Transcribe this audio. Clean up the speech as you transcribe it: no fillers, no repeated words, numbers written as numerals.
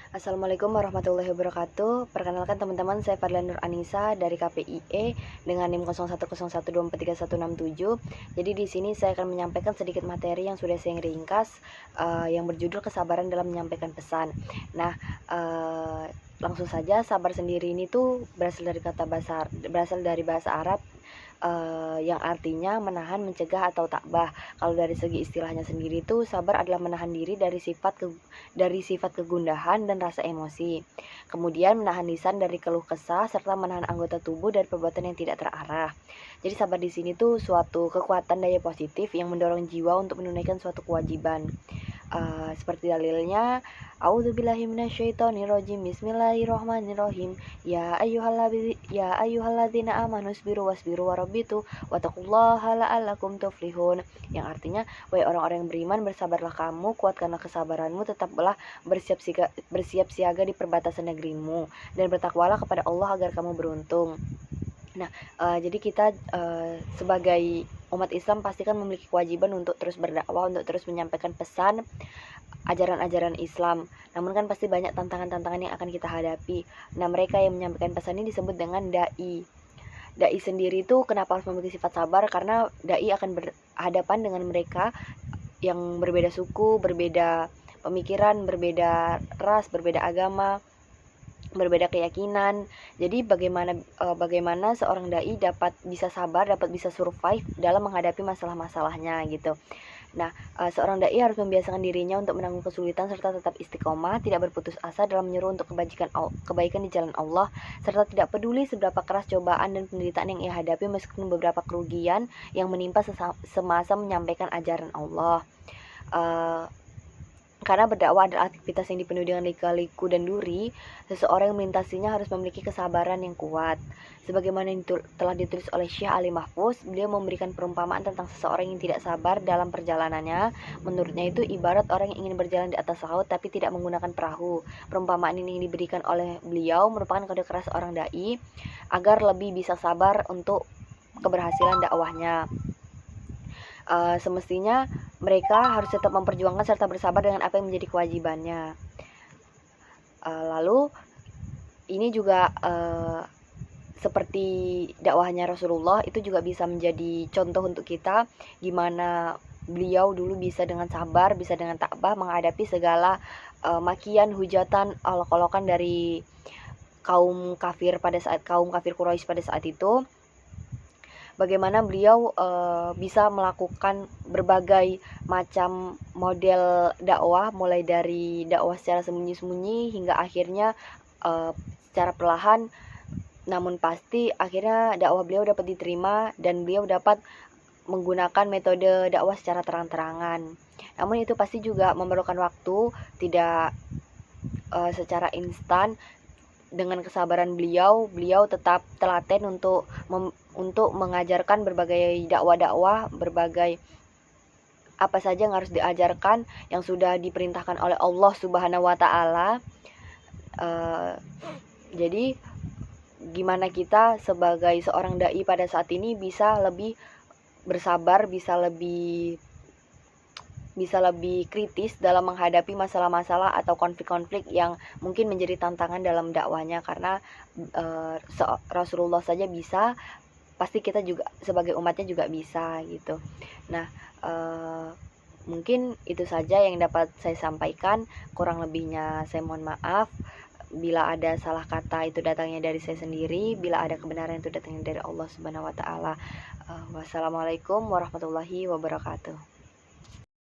Assalamualaikum warahmatullahi wabarakatuh. Perkenalkan teman-teman, saya Fadlan Nur Anissa dari KPIE dengan NIM 0101243167. Jadi di sini saya akan menyampaikan sedikit materi yang sudah saya ringkas, yang berjudul kesabaran dalam menyampaikan pesan. Nah, langsung saja, sabar sendiri ini tuh berasal dari bahasa Arab, yang artinya menahan, mencegah atau takbah. Kalau dari segi istilahnya sendiri tuh sabar adalah menahan diri dari sifat kegundahan dan rasa emosi. Kemudian menahan lisan dari keluh kesah serta menahan anggota tubuh dari perbuatan yang tidak terarah. Jadi sabar di sini tuh suatu kekuatan daya positif yang mendorong jiwa untuk menunaikan suatu kewajiban. Seperti dalilnya, A'udzubillahi minasyaitonirrajim. Bismillahirrahmanirrahim. Ya ayyuhalladzina amanu sabiru wasbiru warabitu wattaqullaha la'allakum tuflihun. Yang artinya, wahai orang-orang yang beriman, bersabarlah kamu, kuatkanlah kesabaranmu, tetaplah bersiap siaga di perbatasan negerimu, dan bertakwalah kepada Allah agar kamu beruntung. Nah, jadi kita sebagai umat Islam pastikan memiliki kewajiban untuk terus berdakwah, untuk terus menyampaikan pesan ajaran-ajaran Islam. Namun kan pasti banyak tantangan-tantangan yang akan kita hadapi. Nah, mereka yang menyampaikan pesan ini disebut dengan dai. Dai sendiri itu kenapa harus memiliki sifat sabar? Karena dai akan berhadapan dengan mereka yang berbeda suku, berbeda pemikiran, berbeda ras, berbeda agama, berbeda keyakinan. Jadi bagaimana seorang dai dapat bisa sabar, dapat bisa survive dalam menghadapi masalah-masalahnya gitu. Nah, seorang dai harus membiasakan dirinya untuk menanggung kesulitan serta tetap istiqomah, tidak berputus asa dalam menyeru untuk kebaikan di jalan Allah, serta tidak peduli seberapa keras cobaan dan penderitaan yang ia hadapi meskipun beberapa kerugian yang menimpa semasa menyampaikan ajaran Allah. Karena berdakwah adalah aktivitas yang dipenuhi dengan lika-liku dan duri, seseorang yang melintasinya harus memiliki kesabaran yang kuat. Sebagaimana yang telah ditulis oleh Syekh Ali Mahfuz, beliau memberikan perumpamaan tentang seseorang yang tidak sabar dalam perjalanannya. Menurutnya itu ibarat orang yang ingin berjalan di atas laut tapi tidak menggunakan perahu. Perumpamaan ini yang diberikan oleh beliau merupakan kode keras seorang dai agar lebih bisa sabar untuk keberhasilan dakwahnya. Semestinya mereka harus tetap memperjuangkan serta bersabar dengan apa yang menjadi kewajibannya. Lalu ini juga seperti dakwahnya Rasulullah, itu juga bisa menjadi contoh untuk kita gimana beliau dulu bisa dengan sabar, bisa dengan takbah menghadapi segala makian, hujatan, olok-olokan dari kaum kafir Quraisy pada saat itu. Bagaimana beliau bisa melakukan berbagai macam model dakwah, mulai dari dakwah secara sembunyi-sembunyi hingga akhirnya secara perlahan namun pasti akhirnya dakwah beliau dapat diterima dan beliau dapat menggunakan metode dakwah secara terang-terangan. Namun itu pasti juga memerlukan waktu, tidak secara instan. Dengan kesabaran beliau tetap telaten untuk mengajarkan berbagai dakwah-dakwah, berbagai apa saja yang harus diajarkan yang sudah diperintahkan oleh Allah Subhanahu wa taala. Jadi gimana kita sebagai seorang dai pada saat ini bisa lebih bersabar, bisa lebih kritis dalam menghadapi masalah-masalah atau konflik-konflik yang mungkin menjadi tantangan dalam dakwanya, karena Rasulullah saja bisa, pasti kita juga sebagai umatnya juga bisa gitu. Nah, mungkin itu saja yang dapat saya sampaikan, kurang lebihnya saya mohon maaf. Bila ada salah kata itu datangnya dari saya sendiri, bila ada kebenaran itu datangnya dari Allah Subhanahu wa taala. Wassalamualaikum warahmatullahi wabarakatuh.